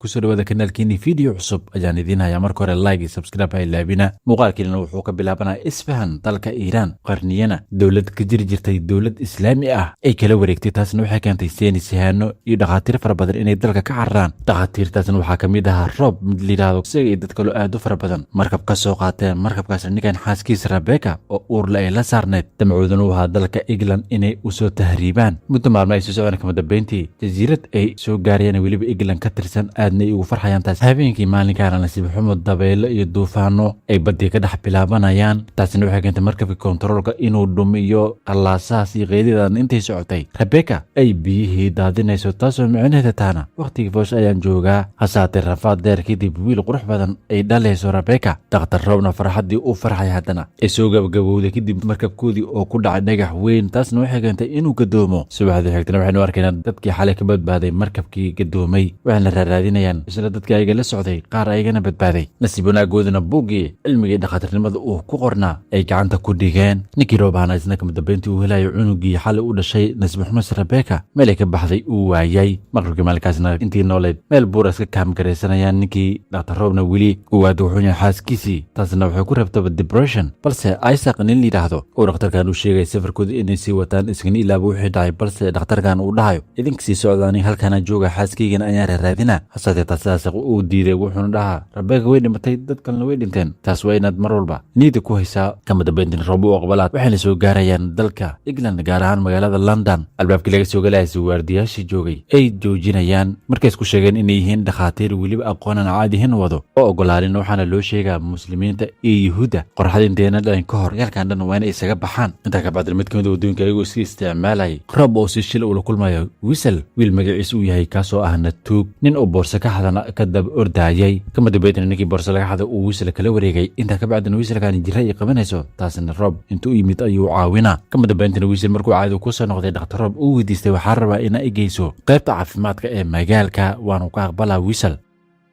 kusoo dhawaada kanaalkeeni video cusub ayaan idiin hayaa marka hore like iyo subscribe ay laabina muuqaalkeena wuxuu ka bilaabanaa isfahan dalka Iiraan qarniyana dawlad ka jirtay dawlad islaami ah ay kala wareegtay taasna waxay keentay saynisyahanno iyo dhaqaatiir fara badan inay dalka ka cararaan dhaqaatiirtaasna waxaa kamid ah Rob mid liiraado isaga iyo dad kale aad u fara badan markab ka soo qaateen markabkaas ninkan xaaskiisa Rebecca oo uur la la saarneed damcooduna waxa dalka England inay u soo tahriibaan muddo maalmo ay soo socdaan kama dambeyntii jasiirad ay soo gaareen waliba England ka tirsan aadnay ugu farxayaan taas habeenkii maalinkaana nasiib xumo dabeelo iyo duufaano ay badii ka dhex bilaabanayaan taasina waxay keentay markabka kontaroolka inuu dhumiyo qalaasaas iyo qeydidaan intay socotay Rebecca ay biyihii daadinayso taasoo micnaheeda taana waqtigii foosh ayaan joogaa hasaatee rafaad dheer kadib wiil qurux badan ay dhalayso Rebecca dhaqtar Robna farxadii u farxay haddana ay soo gabagabowday kadib markabkoodii oo ku dhacay dhagax weyn taasna waxay keentay inuu gadoomo subaxdii xigtana waxaynu arkaynaa dadkii xalay ka badbaaday markabkii gadoomay waxaana raadinayaan isla dadkii ayaga la socday qaar ayagana badbaaday nasiib wanaagoodana buuggii cilmigii dhaqaatiirnimada uu ku qornaa ay gacanta ku dhigeen ninkii Roobana isna kama dambeyntii uu helayo cunugii xalay u dhashay nasiib xumo Rebecca meel ay ka baxday uu waayay markabkii maalinkaasna intii nooleed meel buuras ka kaamgaraysanayaan ninkii dhaqtar Roobna weli uu aad u xun xaaskiisii taasna waxay ku rabtaba depression balse Isaac nin liiraahdo oo dhaqtarkan uu sheegay safarkooda inay sii wataan iskani ilaaba wixii dhacay balse dhaqtarkan uu dhahayo idinka sii socdaani halkana jooga xaaskeygan ayaan raadina hasaatee taas uu diiday wuxuuna dhahaa Rebecca way dhimatay dad kalena way dhinteen taas waa inaad mar walba niida ku haysaa kama dambeyntii Rob u aqbalaad waxayna soo gaarayaan dalka England gaar ahaan magaalada London albaabkii laga soo galayay waardiyaashii joogay ay joojinayaan markay isku sheegeen inay yihiin dhaqaatiir weliba aqoonan caadihin wado oo ogolaanin waxaana loo sheegaa muslimiinta iyo yuhuudda qorxadinteena dhan ka hor dagaalkan dhan waa inay isaga baxaan inta ka bacdi mid kamid wadooyinka ayagoo iska isticmaalay Rob oo si shil ula kulmayo Whistle wiil magaciisa uu yahay kaasoo ah natuug nin oo boorso ka xadana ka dab ordayay kama dambeeyay ninkii boorso laga xaday uu Whistle kala wareegay inta ka bacdi Whistle kan jira ay qabanayso taasna Rob intuu yimid ayuu caawina kama dambeeyay Whistle markuu caadi ku soo noqday dhaqtar Rob uu weydiistay waxa rabaa in ay geyso qaybta caafimaadka ee magaalka waanu ka aqbalaa Whistle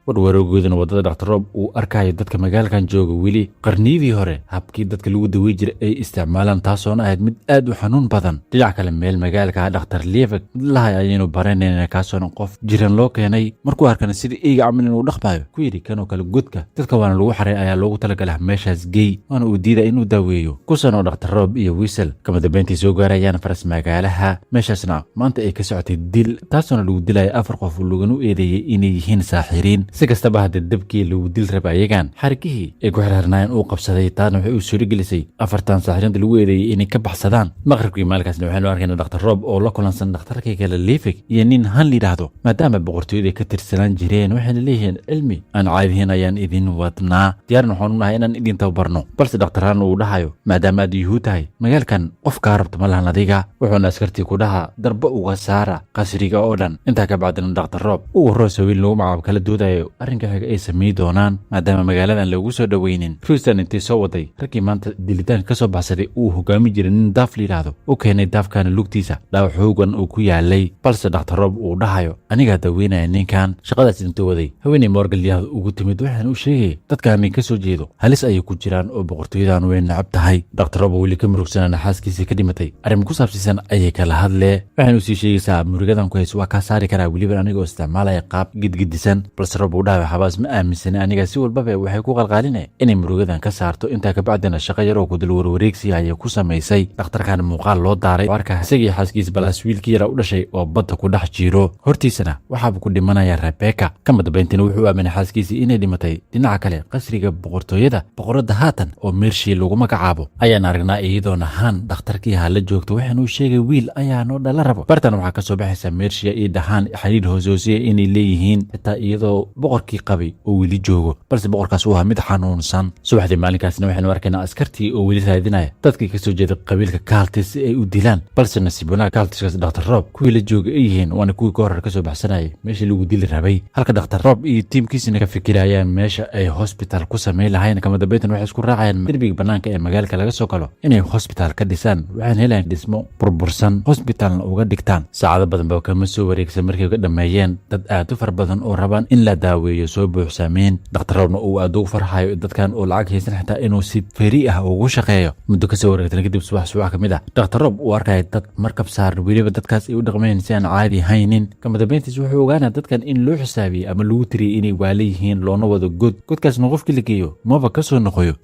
warwarogoodana wadada dhaqtar Rob uu arkayo dadka magaalkan jooga wili qarniyadii hore habkii dadka lagu daweey jiray ay isticmaalaan taasoo ahayd mid aad u xanuun badan dhinaca kale meel magaalka dhaqtar Levick lahay ayaynu baranayna kaasoo qof jiran loo keenay markuu arkana sidii eega camal inuu dhaqbayo ku yiri kanoo kale godka dadka waana lagu xaray ayaa loogu talagalay meeshaas geey waana uu diiday inuu daweeyo kusano dhaqtar Rob iyo Whistle kama dambeyntii soo gaarayaan faras magaalaha meeshaasna maanta ay ka socotay dil taasoo lagu dilay afar qof laguna eedeeyay inay yihiin saaxiriin si kastaba hadda dabkii lagu dil raba ayagan xarkihii ay ku xirxirnaayeen uu qabsaday taana waxay u suuri gelisay afartan saaxirinta lagu eedeeyay inay ka baxsadaan maqribkii maalkaasna waxaanu arkaynaa dhaqtar Rob oo la kulansan dhaqtarkii kale Levick iyo nin han liiraahdo maadaama boqortooyada ka tirsanaan jireen waxayna leeyihiin cilmi aan caadihin ayaan idin wadnaa diyaaran waxaanu nahay inaan idin tababarno balse dhaqtaraan uu dhahayo maadaama aad yuhuud tahay magaalkan qof kaa rabta ma lahan adiga wuxuuna askartii ku dhahaa darba uga saara qasriga oo dhan intaa ka bacdina dhaqtar Rob uu roos wiil lagu magacaabo kala doodayo arrinka xiga ay sameey doonaan maadaama magaaladan lagu soo dhaweynin Houston intii soo waday ragii maanta dilitaan ka soo baxsaday uu hogaami jiray nin daaf liiraado oo keenay daafkan lugtiisa dhaawac xoogan uu ku yaalay balse dhaqtar Rob uu dhahayo aniga daweynaya ninkan shaqadaas intuu waday haweeney Morgan ugu timid waxaan u sheegay dadkaan ka soo jeedo halis ay ku jiraan oo boqortooyadan weyn nacab tahay dhaqtar Rob weli ka murugsanaa xaaskiisa ka dhimatay arrin ku saabsan ayay kala hadlee waxaan u sii sheegaysaa murigadan ku hayso waa ka saari karaa weliba anigoo isticmaalaya qaab gidgidisan balse Rob uu dhahayo xabaas ma aaminsan aniga si walba waxay ku qalqaalinay inay murugadan ka saarto inta ka bacdina shaqo yar oo ku dal warwareegsi ay ku sameysay dhaqtarkan muuqaal loo daaray warka isagii xaaskiis balaas wiilkii yara u dhashay oo badda ku dhex jiro hortiisana waxa uu ku dhimanaya Rebecca kama dambeyntii wuxuu aaminay xaaskiisii inay dhimatay dhinaca kale qasriga boqortooyada boqorada haatan oo meershii lagu magacaabo ayaan aragnaa iyadoo nahan dhaqtarkii hala joogto waxaan uu sheegay wiil ayaa noo dhala rabo bartan waxa ka soo baxaysa meershii iyo dhahan xiriir hoosoosiye inay leeyihiin xitaa iyadoo boqorkii qabay oo weli joogo balse boqorkaas uu mid xanuunsan subaxdii maalinkaasna waxaanu arkaynaa askartii oo weli raadinaya dadkii ka soo jeeday qabiilka Caltis si ay u dilaan balse nasiib wanaag Caltiskaas dhaqtar Rob kuwii la jooga ay yihiin waana kuwii ka hor ka soo baxsanayay meeshii lagu dili rabay halka dhaqtar Rob iyo tiimkiisina ka fikirayaan meesha ay hospital ku sameey lahayn kama dambeeyay waxay isku raacayaan derbiga banaanka ee magaalka laga soo galo inay hospital ka dhisaan waxaan helayaan dhismo burbursan hospitalna uga dhigtaan saacado badan ba kama soo wareegsan markay ka dhameeyeen dad aad u far badan oo rabaan in la daaweeyo soo buuxsameen dhakhtarroobna uu aad ugu farxayo dadkan oo lacag haysan xitaa inuu si feri ah ugu shaqeeyo muddo kasoo wareegtana kadib subax ka mid ah dhakhtarroob uu arkaya dad markab saaran weliba dadkaas ay u dhaqmeen si aan caadi haynin kama dambeyntiis wuxuu ogaanaa dadkan in loo xisaabiyey ama lagu tiriyey inay waala yihiin loona wado godkaasna qofkii la geeyo maba ka soo noqoyo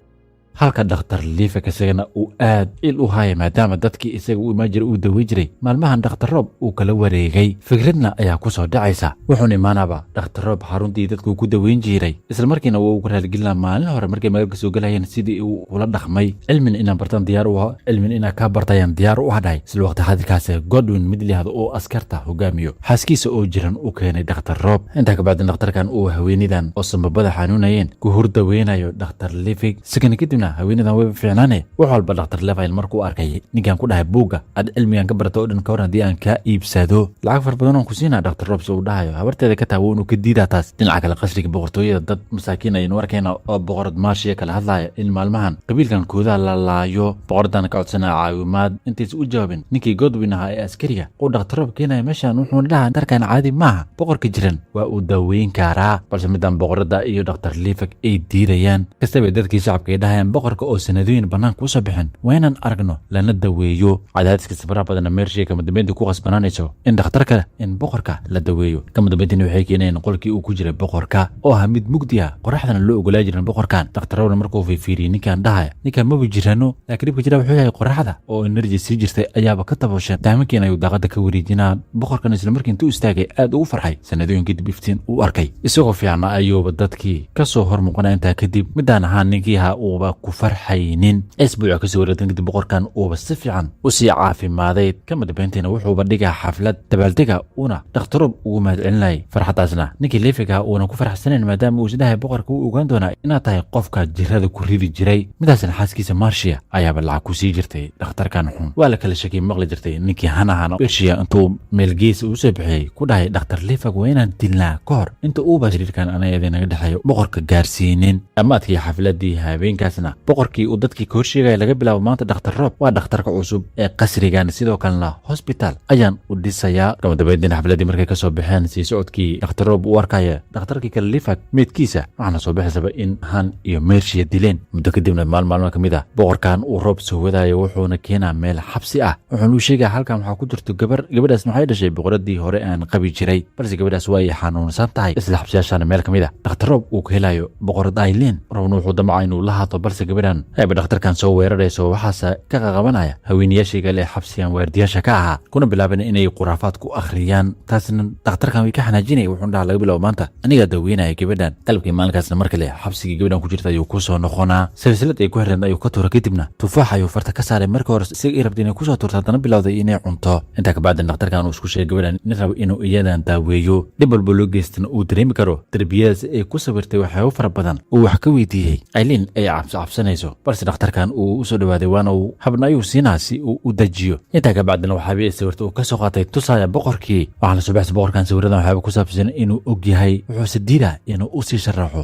halka dhakhtar liifak isagana uu aad il u haya maadaama dadkii isaga u imaan jiray uu daweyn jiray maalmahan dhakhtarroob uu kala wareegay fikradna ayaa ku soo dhacaysa wuxuuna imaanaaba dhakhtarroob xaruntii dadku ku daweyn jiray islamarkiina wuu uga raaligelinaa maalin hore markay magaalka soo galayeen sidii uu ula dhaqmay cilmin inaan bartaan diyaar u aho cilmin inaa kaa bartayaan diyaar u hadhahay isla waqti xadirkaas Godwin mid lihada oo askarta hogaamiyo xaaskiisa oo jiran u keenay dhakhtarroob intaa ka bacdi dhakhtarkan uu haweenaydan oo sambabada xanuunayeen ku hurdaweynayo dhakhtar liifak sakana kadibna haweenadan way fiicnaanay wax walba dhakhtar Levail markuu arkay ninkan ku dhahay buuga aad cilmigan ka barato oo dhan ka hor haddii aan ka iibsado lacag far badan oo ku siinaa dhakhtar Rob soo dhahayo habarteeda ka taawo inuu ka diidaa taas dhinaca kale qasriga boqortooyada dad masaakiin ay warkeena oo boqorad maashiya kala hadlaya in maalmahan qabiilkan kooda la laayo boqordan ka codsanaa caawimaad intiis u jawaabin ninkii Godwin ahaa ee askariga oo dhakhtar Rob keenay meeshan wuxuu dhahaa darkan caadi maaha boqorka jiran waa uu daweyn karaa balse midaan boqorada iyo dhakhtar Levail ay diidayaan kastaba dadkii shacabka ay dhahayaan boqorka oo sanadooyin banaanka u soo bixin waynan aragno lana daweeyo cadaadiska safara badan meershii kama dambeyntii ku qasbanaanayso in dhakhtarka in boqorka la daweeyo kama dambeyntii waxay keeneen qolkii uu ku jiray boqorka oo ah mid mugdi ah qoraxdana loo ogolaa jirin boqorkan dhakhtarowna markuu fiiriyay ninkan dhahaya ninkan ma jirano laakiin dhibka jira wuxuu yahay qoraxda oo energy sii jirtay ayaaba ka tabooshay daaminkiina ayuu daaqada ka wareejinaa boqorkan isla markii intuu istaagay aad ugu farxay sanadooyin kadib iftiin uu arkay isagoo fiicna ayuuba dadkii kasoo hor muuqanaa intaa kadib midaan ahaan ninkii ahaa uuba ku farxaynin isbuuca kasoo wareegtan kadib boqorkan uuba si fiican u sii caafimaaday kama dambeyntiina wuxuuba dhigaa xaflad dabaaldega uuna dhakhtaroob ugu mahadcelinayay farxadaasna ninkii Levail ah uuna ku farxsanayn maadaama uu isdhahay boqorka uu ogaan doonaa inaad tahay qofka jirada ku ridi jiray midaasna xaaskiisa Marcia ayaaba lacag ku sii jirtay dhakhtarkan xun waa la kala shakiyay maqli jirtay ninkii hanahan Marcia intuu meelgees u soo bixiyay ku dhahay dhakhtar Levail waa inaan dilnaa ka hor inta uu bashirkan anaga naga dhaxayo boqorka gaarsiinin amaadkii xafladii habeenkaasna boqorkii uu dadkii ka horsheegay laga bilaabo maanta dhakhtar Rob waa dhakhtarka cusub ee qasrigan sidoo kalena hospital ayaan u dhisayaa kama dambeyntii xafladii markay ka soo baxeen si socodkii dhakhtar Rob u arkaya dhakhtarkii kale Levail meedkiisa waxaana soo baxaysaba in Han iyo Marcia dileen muddo kadibna maalmo kamid ah boqorkan uu Rob soo wadayo wuxuuna keenaa meel xabsi ah wuxuuna u sheegay halkan waxaa ku jirto gabadhaas waxay dhashay boqoradii hore aan qabi jiray balse gabadhaas way xanuunsan tahay isla xabsiyaashana meel kamid ah dhakhtar Rob uu ka helayo boqorad Aileen Robna wuxuu damacay inuu la hadlo balse gabadhan ayba dhakhtarkan soo weerarayso waxaase ka qaqabanaya haweenayaashii kale xabsigan waardiyaasha ka ahaa kuna bilaabeen inay quraafaad ku akhriyaan taasna dhakhtarkan way ka xanaajinay wuxuu dhahaa laga bilaabo maanta aniga daweynaya gabadhan qalbkii maalinkaasna mar kale xabsigii gabadhan ku jirta ayuu ku soo noqonaa silsilad ay ku xireen ayuu ka tuura kadibna tufaax ayuu farta ka saaray markii hore isaga ay rabtay inay ku soo tuurto haddana bilowday inay cunto intaa ka bacdi dhakhtarkan uu isku sheegay gabadhan in rabo inuu iyadan daaweeyo dhib walba loo geystana uu dareemi karo darbiyadaas ay ku sawirtay waxyaabo fara badan uu wax ka weydiiyey Aileen ay cabsanayso balse dhakhtarkan uu u soo dhawaaday waana uu habna ayuu siinaa si uu u dajiyo intaa ka bacdina waxaaba ay sawirta uu ka soo qaatay tusaya boqorkii waxaana soo baxsay boqorkan sawiradan waxyaaba ku saabsan inuu og yahay wuxuuse diidaa inuu u sii sharaxo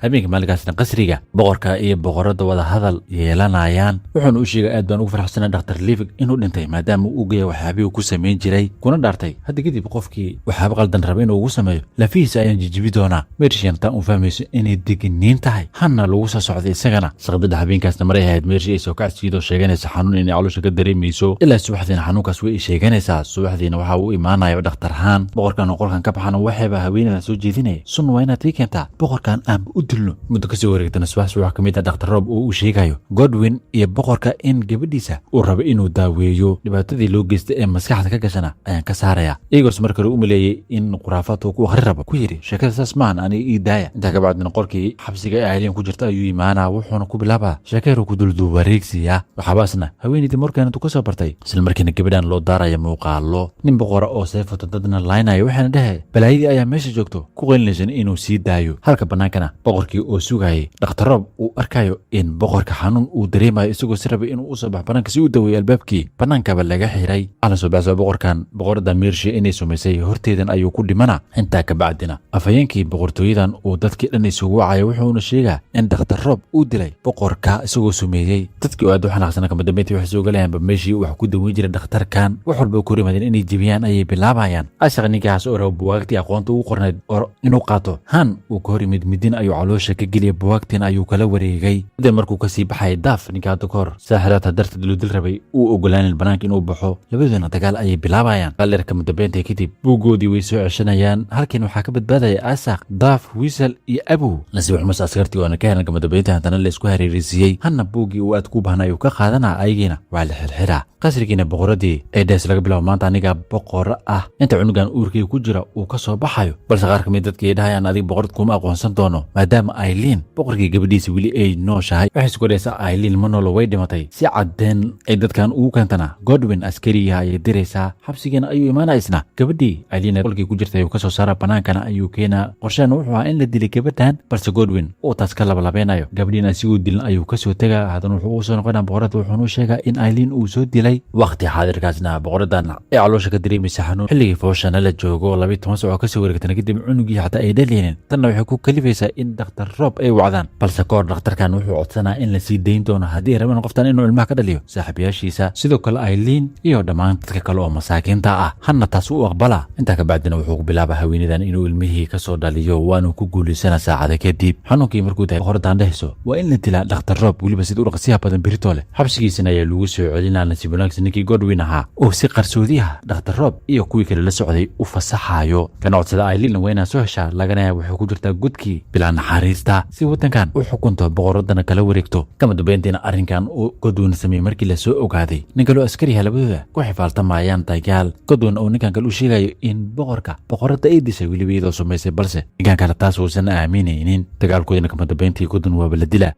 habeenka maalinkaasna qasriga boqorka iyo boqorada wada hadal yeelanayaan wuxuuna u sheegay aad baan ugu farxsanaa dhakhtar Levail inuu dhintay maadaama uu geeyo waxyaabihii ku sameyn jiray kuna dhaartay hadda kadib qofkii waxaaba qaldan raba inuu ugu sameeyo lafihiisa ayaan jijibi doonaa Marcia taan u fahmayso inay degniin tahay hanna lagu soo socday isagana saqdada habeenkaasna maray ahayd Marcia ay soo kacsiido sheeganaysa xanuun inay caloosha ka dareemayso ilaa subaxdiina xanuunkaas way sheeganaysaa subaxdiina waxa uu imaanaya dhakhtar Han boqorkan oo qolkan ka baxana waxayba haweenada soo jeedinaya sun waa inaad ii keentaa boqorkan aan u muddo kasoo wareegtana subax ka mid ah dhakhtar Rob uu u sheegayo Godwin iyo boqorka in gabadhiisa uu rabo inuu daaweeyo dhibaatadii loo geystay ee maskaxda ka gashana ayaan ka saaraya Igors markii uu maleeyay in quraafaad uu ku akhri rabo ku yiri sheekada saas maan ani ii daaya inta ka bacdina qolkii xabsiga ee Aileen ku jirta ayuu imaanaa wuxuuna ku bilaabaa sheekada ku duldu wareegsiya waxaasna haweeneydii markaan intuu ka soo bartay isla markiina gabadhan loo daaraya muuqaalo nin boqora oo seefato dadna laynayo waxaana dhahay balaayadii ayaa meesha joogto ku qeynaysan inuu sii daayo halka banaankana boqor boqorkii oo sugayay dhakhtar Rob uu arkayo in boqorka xanuun uu dareemayo isagoo si rabay inuu u soo bax banaanka si uu daweeyo albaabkii banaankaaba laga xiray ala soo baxso boqorkan boqorada Meershi inay sumaysay horteedan ayuu ku dhimana intaa ka bacdina afayeenkii boqortooyadan uu dadkii dhan isugu wacay wuxuuna sheegaa in dhakhtar Rob uu dilay boqorka isagoo sumeeyay dadkii aad u xanaaqsan kama dambeyntii wax soo galayaan meeshii wax ku daweyn jiray dhakhtarkan wax walba ku rimaadeen inay jibiyaan ayay bilaabayaan ashaq ninkaas oo buugaagtii aqoonta uu qornay inuu qaato han uu ka hor yimid midin ayuu caloosha ka geliyay buugaagtiin ayuu kala wareegay kadib markuu kasii baxay daaf ninkaa dokor saaxiraadta darteed loo dil rabay uu ogolaanin banaanka inuu baxo labadoodana dagaal ayay bilaabayaan qalir kama dambeyntii kadib buugoodii way soo ceshanayaan halkiin waxaa ka badbaadaya ashaq daaf wiisal iyo abu nasiib xumus askartii oo ka helan kama dambeyntii haddana la isku hareeraysiiyey hanna buugii uu aad ku bahnay uu ka qaadanaa ayagiina waa la xirxiraa qasrigiina boqoradii ee dhees laga bilaabo maanta aniga boqor ah inta cunugan uurkii ku jira uu ka soo baxayo balse qaar kamid dadkii dhahayaan adiga boqorad kuma aqoonsan doono maadaama Aileen boqorkii gabadhiisa wili ay nooshahay waxay isku dhaysaa Aileen ma noolo way dhimatay si cadeen ay dadkan ugu keentana Godwin askariga ay diraysaa xabsigeena ayuu imaanaysna gabadhii Aileen qolkii ku jirtay uu ka soo saaraa banaankana ayuu keenaa qorshahan wuxuu ahaa in la dilay gabadhan balse Godwin uu taas ka labalabeenayo gabadhiina si uu dilin ayuu ka soo tagaa haddana wuxuu u soo noqonaa boqorada wuxuuna sheegaa in Aileen uu soo dilay waqti xaadirkaasna boqoradan ee caloosha ka dareemaysa xanuun xilligii fooshana la joogo 12 saac ka soo wareegtana kadib cunugii xataa ay dhaleenin tanna waxay ku kalifaysaa in dhakhtar Rob ay wacdaan balse koor dhakhtarkan wuxuu codsanaa in la sii dayn doono haddii rabaan qoftan inuu ilmaha ka dhaliyo saaxiibayaashiisa sidoo kale Aileen iyo dhammaan dadka kale oo masaakiinta ah hanna taas u aqbala inta ka bacdina wuxuu ku bilaabaa haweenadan inuu ilmihii ka soo dhaliyo waanu ku guuleysana saacada kadib xanuunkii markuu tahay boqoradan dhehso waa in la dilaa dhakhtar Rob waliba sidoo dhaqsiyaha badan birito leh xabsigiisana ayaa lagu soo celinaa nasiib wanaagsan ninkii Godwin ahaa oo si qarsoodiyaha dhakhtar Rob iyo kuwii kale la socday u fasaxayo kana codsada Aileen wayna soo heshaa lagana wuxuu ku jirtaa gudkii bilaa naxariista si wadankan u xukunto boqoradana kala wareegto kama dambeyntiina arrinkan uu Godwin sameeyay markii la soo ogaaday ninka loo askari labadooda ku xifaaltamayaan dagaal Godwin oo ninkan kale u sheegayo in boqorada ay dishay waliba iyadoo sumaysay balse ninkan kale taas uusan aaminaynin dagaalkoodina kama dambeyntii Godwin waa la dilaa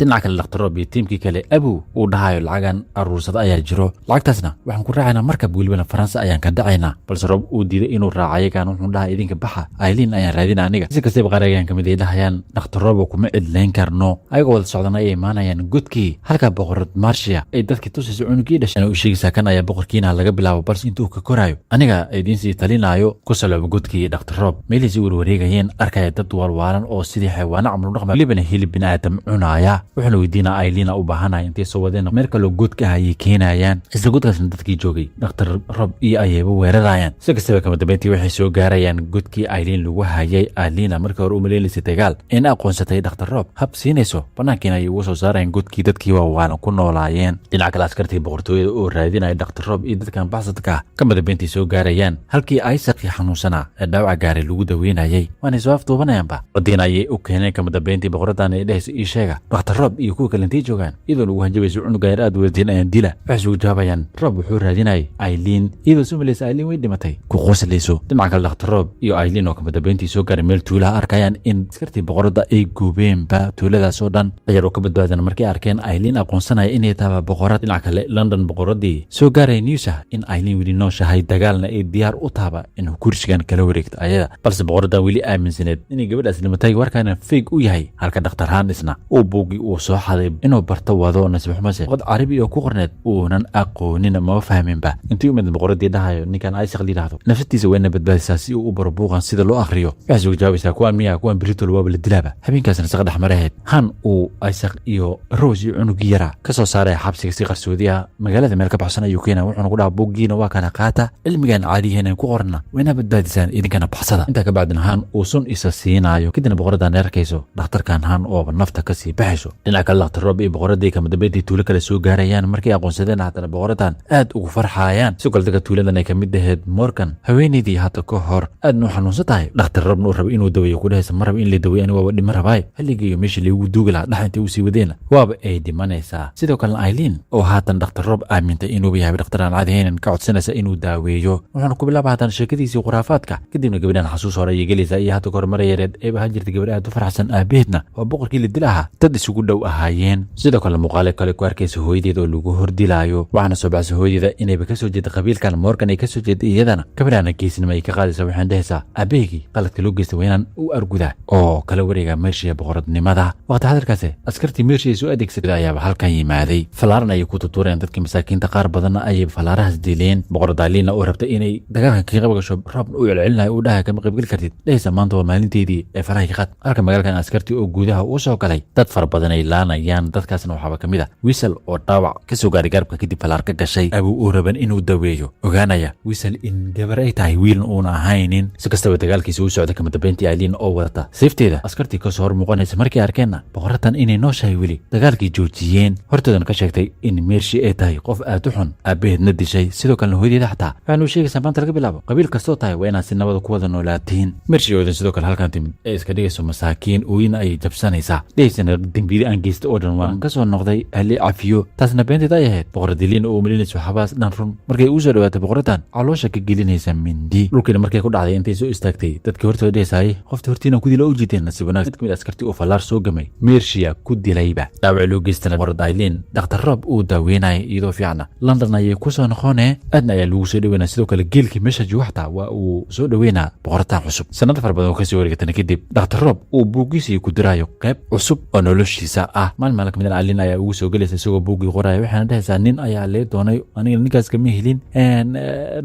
dhinaca kale dhakhtar Rob iyo tiimkii kale abu uu dhahayo lacagan aruursada ayaa jiro lacagtaasna waxaan ku raacaynaa markab weliba Faransa ayaan ka dhacaynaa balse Rob uu diiday inuu raacayo kan wuxuu dhahay idinka baxa Aileen ayaan raadinaa aniga si kastaba qarayaan kamid ay dhahayaan dhakhtar Rob kuma cidlayn karno ayagoo wada socdana ay imaanayaan gudkii halka boqorad Marcia ay dadkii tusayso cunugii dhashay u sheegaysaa kan ayaa boqorkiina laga bilaabo balse intuu ka korayo aniga idin sii talinayo ku salaba gudkii dhakhtar Rob meelisi warwareegayeen arkaya dad walwaalan oo sidii xayawaano camal u dhaqma libana hilib bini'aadam cunaya wuxuuna weydiinaa Aileen u baahanay intee soo wadeen meel kale gudka ay keenayaan isla gudkaasna dadkii joogay dhakhtar Rob iyo ayaba weerarayaan si kastaba kama dambeyntii waxay soo gaarayaan gudkii Aileen lagu hayay Aileen markii hore u maleeysay dagaal in aqoonsatay dhakhtar Rob hab siinayso banaankiina ay ugu soo saarayaan gudkii dadkii waan ku noolaayeen dhinaca kale askartii boqortooyada oo raadinaya dhakhtar Rob iyo dadkan baxsadka kama dambeyntii soo gaarayaan halkii ay saqi xanuunsana ee dhaawac gaaray lagu daweynayay waana soo afduubanayaanba wadiina ayay u keeneen kama dambeyntii boqoradan ay dhehayso ii sheega dhakhtar Rob iyo kuwa kale intii joogaan iyadoo lagu hanjabayso cunuga yar aad weerteen ayaan dila waxay soo jaabayaan Rob wuxuu raadinayay Aileen iyadoo sumalaysa Aileen way dhimatay ku qoslayso dhinaca kale dhakhtar Rob iyo Aileen oo kama dambeyntii soo gaaray meel tuulaha arkayaan in askartii boqorada ay guubeenba tuuladaas oo dhan ayar oo ka badbaadana markay arkeen Aileen aqoonsanaya inay tahay boqorad dhinaca kale London boqoradii soo gaaray newsa in Aileen wili nooshahay dagaalna ay diyaar u taaba inuu kursigan kala wareegto ayada balse boqorada wili aaminsaneed inay gabadhaas dhimatay warkaana fake u yahay halka dhakhtar Hanisna uu buugi uu soo xaday inuu barto wado nasiib xumase qod carabi oo ku qorneed uunan aqoonin ma fahminba intii mid boqoradii dhahayo ninkan ay shaqo liiraahdo naftiisa wayna badbaadisaa si uu u baro buuqan sida loo akhriyo waxay soo jawaabaysaa kuwan Britol waa la dilaaba habeenkaasna saqa dhaxmaraheed han uu Isaac iyo Rose iyo cunugii yara ka soo saaray xabsiga si qarsoodiya magaalada meel ka baxsan ayuu keenay wuxuuna ku dhahay buugiina waa kana qaata cilmigan caadiyeena ku qorna wayna badbaadisaan idinkana baxsada inta ka bacdina han uu sun isa siinayo kadibna boqoradan arkayso dhakhtarkan han oo nafta ka sii baxayso dhinaca kale dhakhtar Rob iyo boqoradii kama dambeyntii tuulo kale soo gaarayaan markay aqoonsadeen haddana boqoradan aad ugu farxayaan si kale tuuladan ay kamid ahayd Morgan haweeneydii hadda ka hor aad noo xanuunsan tahay dhakhtar Rob uu rabo inuu daweeyo ku dhahaysa mar rabo in la daweeyo ani waa dhimo rabay xilligii meeshii lagu duugi lahaa dhaxantii uu sii wadeen waaba ay dhimanaysaa sidoo kale Aileen oo haatan dhakhtar Rob aamintay inuu yahay dhakhtar aan caadi ahayn ka codsanaysa inuu daaweeyo wuxuuna ku bilaabay haatan sheekadiisii khuraafaadka kadibna gabadhan xasuus hore ay gelaysaa iyo hadda ka hor mar yareed ay baa jirtay gabadh aad u faraxsan aabaheedna waa boqorkii la dilaha dad isugu isugu dhow ahaayeen sidoo kale muuqaale kale ku arkaysa hooyadeeda oo lagu hordilaayo waxaana soo baxsay hooyadeeda inayba ka soo jeeda qabiilkan Morgan ay ka soo jeeda iyadana gabadhaana geesnimo ay ka qaadaysa waxaan dhehaysaa abeegi qaladka loo geystay inaan u argudaa oo kala wareega Mershiya boqoradnimada waqti xadirkaas askartii Mershiya soo adeegsaday ayaa halkan yimaaday falaaran ay ku tutureen dadkii masaakiinta qaar badan ay falaarahaas dileen boqorad Aylina oo rabtay inay dagaalkan ka qayb gasho rab u celcelinayo u dhahay kama qayb gali kartid dhehaysa maanta waa maalinteedii ee faraha ka qad halka magaalkan askartii oo gudaha u soo galay dad far badan ay laanayaan dadkaasna waxaa kamid ah Whistle oo dhaawac ka soo gaaray garabka kadib falaar ka gashay abu uu raban inuu daweeyo ogaanaya Whistle in gabar ay tahay wiil uun ahaynin si kastaba dagaalkiisa u socda kama dambeyntii Aylin oo wadata safteeda askartii ka soo hor muuqanaysa markii arkeenna boqoratan inay nooshahay wili dagaalkii joojiyeen hortoodan ka sheegtay in Mershi ay tahay qof aad u xun aabaheedna dishay sidoo kale hooyadeeda xataa waxaanu sheegaysaa maanta laga bilaabo qabiil kastoo tahay waa inaad si nabad ku wada noolaatiin Mershi oo sidoo kale halkan timid ee iska dhigayso masaakiin ooyina ay jabsanaysaa dheeysana dambiyada aan geysta oo dhan waan ka soo noqday ahli cafiyo taasna beenteed ay ahayd boqoradiliin oo malinayso xabaas dhan run markay u soo dhawaatay boqoradan caloosha ka gelinaysa mindi dhulkiina markay ku dhacday intay soo istaagtay dadkii hortooda dheeysayay qofta hortiina ku dila u jiiteen nasiib wanaag mid kamid askartii oo falaar soo gamay Mershiya ku dilayba dhaawac loo geystana boqorad Aylin dhaqtar Rob uu daaweynayay iyadoo fiicna London ayay ku soo noqonee aadna ayaa lagu soo dhaweynaa sidoo kale geelkii meesha joogta waa uu soo dhaweynaa boqortaan cusub sanad far badan oo ka soo wareegtay kadib dhaqtar Rob uu buugiisii ku diraayo qayb cusub oo noloshiisa ah maalin kamid Aylin ayaa ugu soo galaysa isagoo buugii qoraya waxaana dhahaysaa nin ayaa lee doonay aniga ninkaas kama helin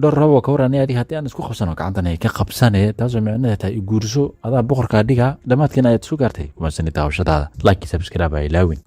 dhor rabo ka waran adiga haddii aan isku qabsano gacantan ay ka qabsanee taasoo micnaheedu tahay guurso adaa boqorka dhiga dhamaadkiina ayaad soo gaartay kuma sanita hawshadaada like subscribe ay laawin